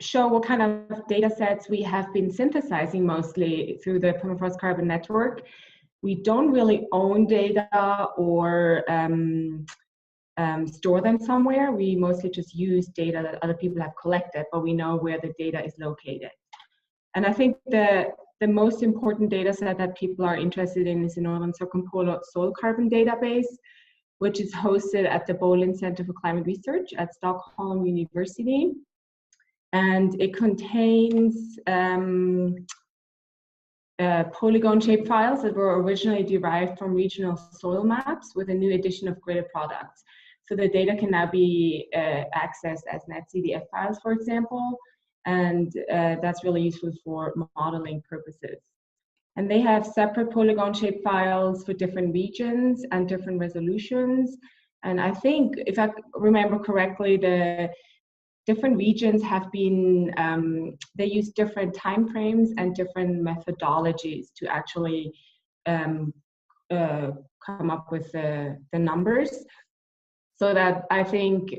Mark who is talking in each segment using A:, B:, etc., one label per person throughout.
A: show what kind of data sets we have been synthesizing mostly through the Permafrost Carbon Network. We don't really own data or store them somewhere. We mostly just use data that other people have collected, but we know where the data is located. And I think the most important data set that people are interested in is the Northern Circumpolar Soil Carbon Database, which is hosted at the Bolin Center for Climate Research at Stockholm University. And it contains polygon shaped files that were originally derived from regional soil maps with a new edition of gridded products. So the data can now be accessed as NetCDF files, for example, and that's really useful for modeling purposes. And they have separate polygon shaped files for different regions and different resolutions. And I think, if I remember correctly, the different regions have been, they use different timeframes and different methodologies to actually come up with the numbers. So that I think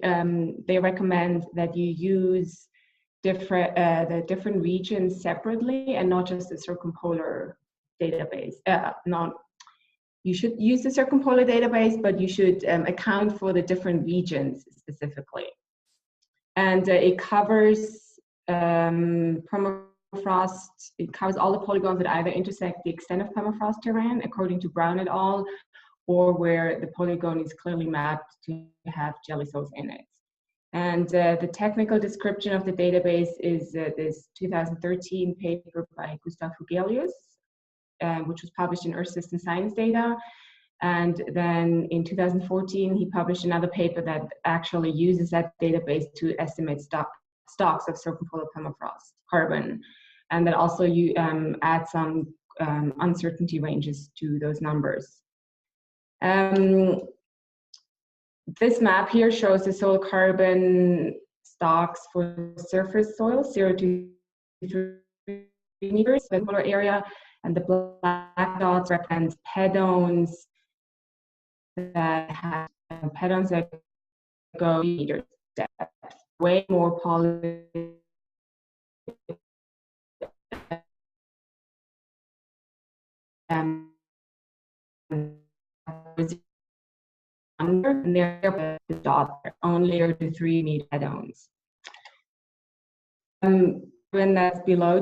A: they recommend that you use the different regions separately and not just the Circumpolar database. You should use the Circumpolar database, but you should account for the different regions specifically. And it covers permafrost. It covers all the polygons that either intersect the extent of permafrost terrain, according to Brown et al., or where the polygon is clearly mapped to have jelly soils in it. And the technical description of the database is this 2013 paper by Gustav Hugelius, which was published in Earth System Science Data. And then in 2014, he published another paper that actually uses that database to estimate stocks of circumpolar permafrost carbon. And that also you add some uncertainty ranges to those numbers. This map here shows the soil carbon stocks for surface soil, 0 to 3 meters in the polar area, and the black dots represent pedones that have pedones that go meters depth, way more poly. And they're the dots are only 0 to 3 meter pedones. When that's below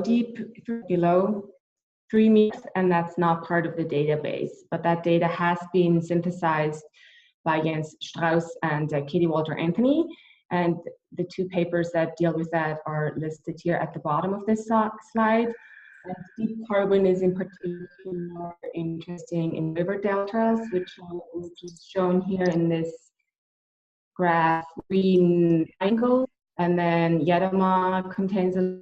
A: 3 meters, and that's not part of the database, but that data has been synthesized by Jens Strauss and Katie Walter Anthony, and the two papers that deal with that are listed here at the bottom of this slide. And deep carbon is in particular interesting in river deltas, which is shown here in this graph, green triangle, and then Yadama contains a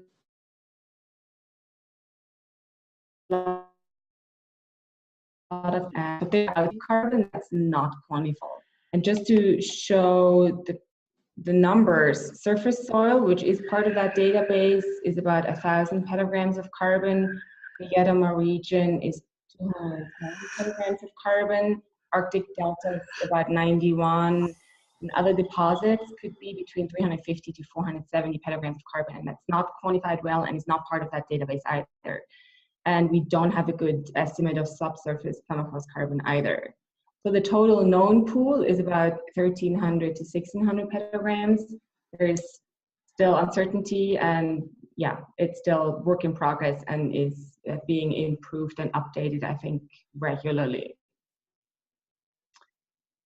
A: lot of carbon that's not quantifiable. And just to show the numbers, surface soil, which is part of that database, is about 1,000 petagrams of carbon. The Yadama region is 210 petagrams of carbon. Arctic delta is about 91. And other deposits could be between 350 to 470 petagrams of carbon, and that's not quantified well, and it's not part of that database either. And we don't have a good estimate of subsurface permafrost carbon either. So the total known pool is about 1,300 to 1,600 petagrams. There is still uncertainty, and yeah, it's still work in progress and is being improved and updated, I think, regularly.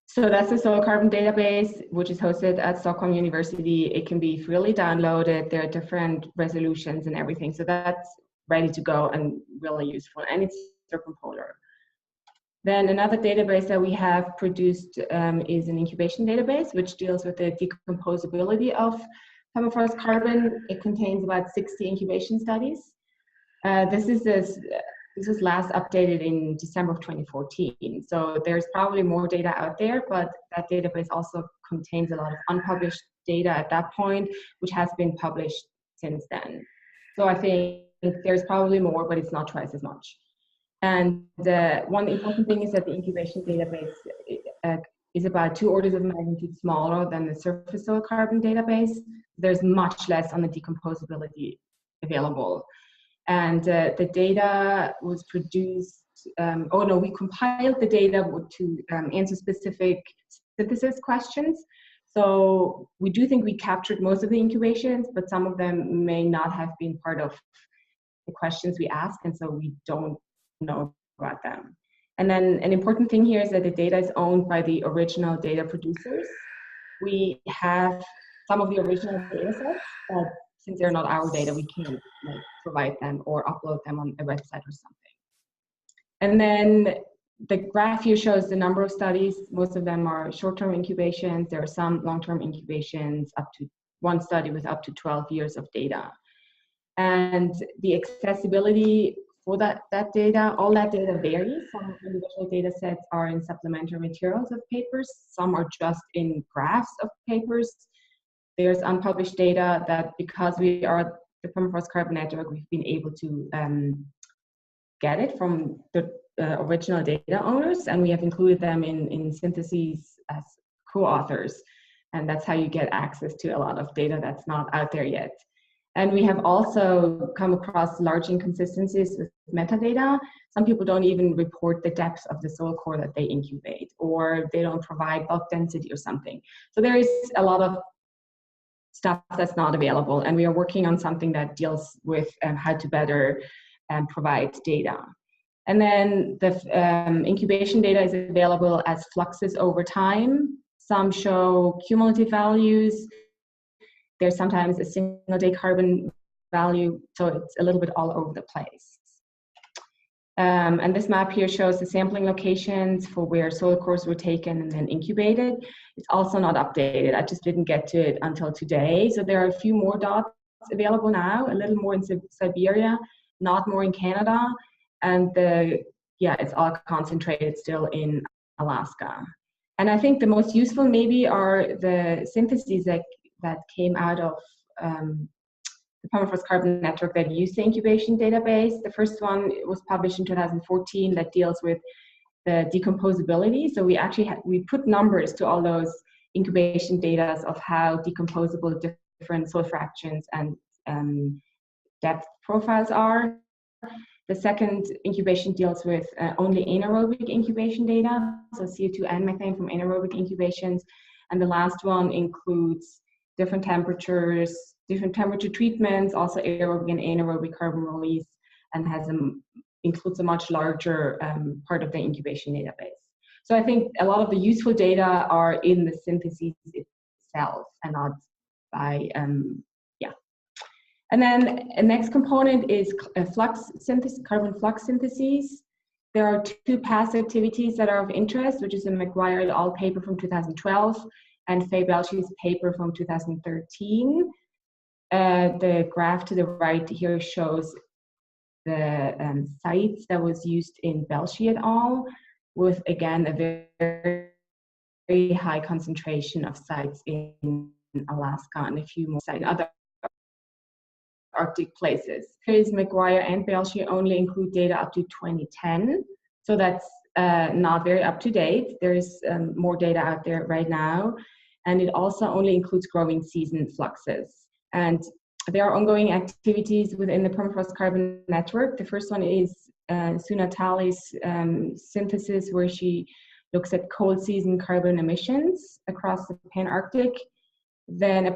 A: So that's the soil carbon database, which is hosted at Stockholm University. It can be freely downloaded. There are different resolutions and everything. So that's ready to go and really useful. And it's circumpolar. Then another database that we have produced is an incubation database, which deals with the decomposability of permafrost carbon. It contains about 60 incubation studies. This was last updated in December of 2014. So there's probably more data out there, but that database also contains a lot of unpublished data at that point, which has been published since then. So I think there's probably more, but it's not twice as much. And one important thing is that the incubation database is about 2 orders of magnitude smaller than the surface soil carbon database. There's much less on the decomposability available. And the data was produced, we compiled the data to answer specific synthesis questions. So we do think we captured most of the incubations, but some of them may not have been part of the questions we asked, and so we don't know about them. And then an important thing here is that the data is owned by the original data producers. We have some of the original data sets, but since they're not our data, we can't provide them or upload them on a website or something. And then the graph here shows the number of studies. Most of them are short-term incubations. There are some long-term incubations, up to 1 study with up to 12 years of data. And the accessibility for that data, all that data varies. Some individual data sets are in supplementary materials of papers. Some are just in graphs of papers. There's unpublished data that, because we are the Permafrost Carbon Network, we've been able to get it from the original data owners, and we have included them in Syntheses as co-authors. And that's how you get access to a lot of data that's not out there yet. And we have also come across large inconsistencies with metadata. Some people don't even report the depth of the soil core that they incubate, or they don't provide bulk density or something. So there is a lot of stuff that's not available, and we are working on something that deals with how to better provide data. And then the incubation data is available as fluxes over time. Some show cumulative values. There's sometimes a single day carbon value, so it's a little bit all over the place. And this map here shows the sampling locations for where soil cores were taken and then incubated. It's also not updated. I just didn't get to it until today. So there are a few more dots available now, a little more in Siberia, not more in Canada. And it's all concentrated still in Alaska. And I think the most useful maybe are the syntheses that came out of the Permafrost Carbon Network that used the Incubation Database. The first one was published in 2014 that deals with the decomposability. So we actually we put numbers to all those incubation data of how decomposable different soil fractions and depth profiles are. The second incubation deals with only anaerobic incubation data, so CO2 and methane from anaerobic incubations. And the last one includes different temperatures, different temperature treatments, also aerobic and anaerobic carbon release, and includes a much larger part of the incubation database. So I think a lot of the useful data are in the syntheses itself and not by, And then a next component is flux synthesis, carbon flux syntheses. There are 2 past activities that are of interest, which is a McGuire et al. Paper from 2012 and Faye Belshie's paper from 2013. The graph to the right here shows the sites that was used in Belshie et al. With, again, a very, very high concentration of sites in Alaska and a few more sites in other Arctic places. Here's McGuire and Belshie only include data up to 2010, so that's not very up to date. There's more data out there right now, and it also only includes growing season fluxes. And there are ongoing activities within the Permafrost Carbon Network. The first one is Sunatali's synthesis, where she looks at cold season carbon emissions across the Pan-Arctic. Then a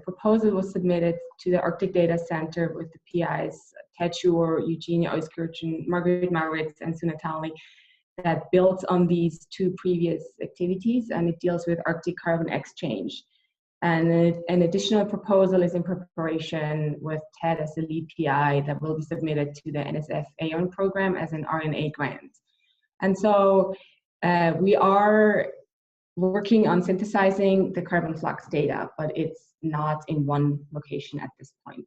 A: proposal was submitted to the Arctic Data Center with the PIs Ted Schur, Eugenia Euskirchen, Margaret Mauritz, and Sunatali that builds on these 2 previous activities, and it deals with Arctic carbon exchange. And an additional proposal is in preparation with TED as the lead PI that will be submitted to the NSF AON program as an RNA grant. And so we are working on synthesizing the carbon flux data, but it's not in one location at this point.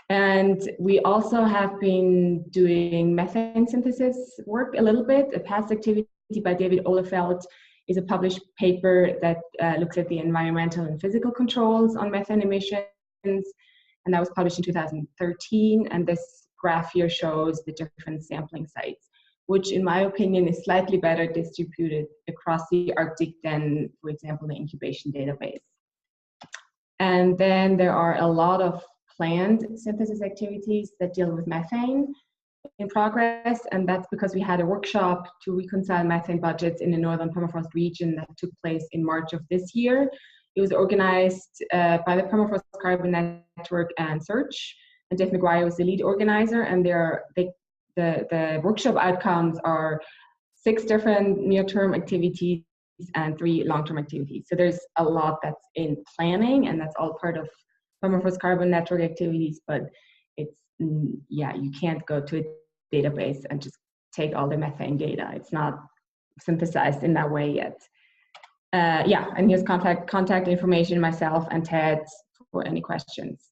A: And we also have been doing methane synthesis work a little bit. A past activity by David Olefeld is a published paper that looks at the environmental and physical controls on methane emissions, and that was published in 2013. And this graph here shows the different sampling sites. which in my opinion is slightly better distributed across the Arctic than, for example, the Incubation Database. And then there are a lot of planned synthesis activities that deal with methane in progress, and that's because we had a workshop to reconcile methane budgets in the northern permafrost region that took place in March of this year. It was organized by the Permafrost Carbon Network and Search, and Dave McGuire was the lead organizer, and the workshop outcomes are 6 different near-term activities and 3 long-term activities. So there's a lot that's in planning, and that's all part of Permafrost Carbon Network activities, but it's, yeah, you can't go to a database and just take all the methane data. It's not synthesized in that way yet. Yeah, and here's contact information, myself and Ted, for any questions.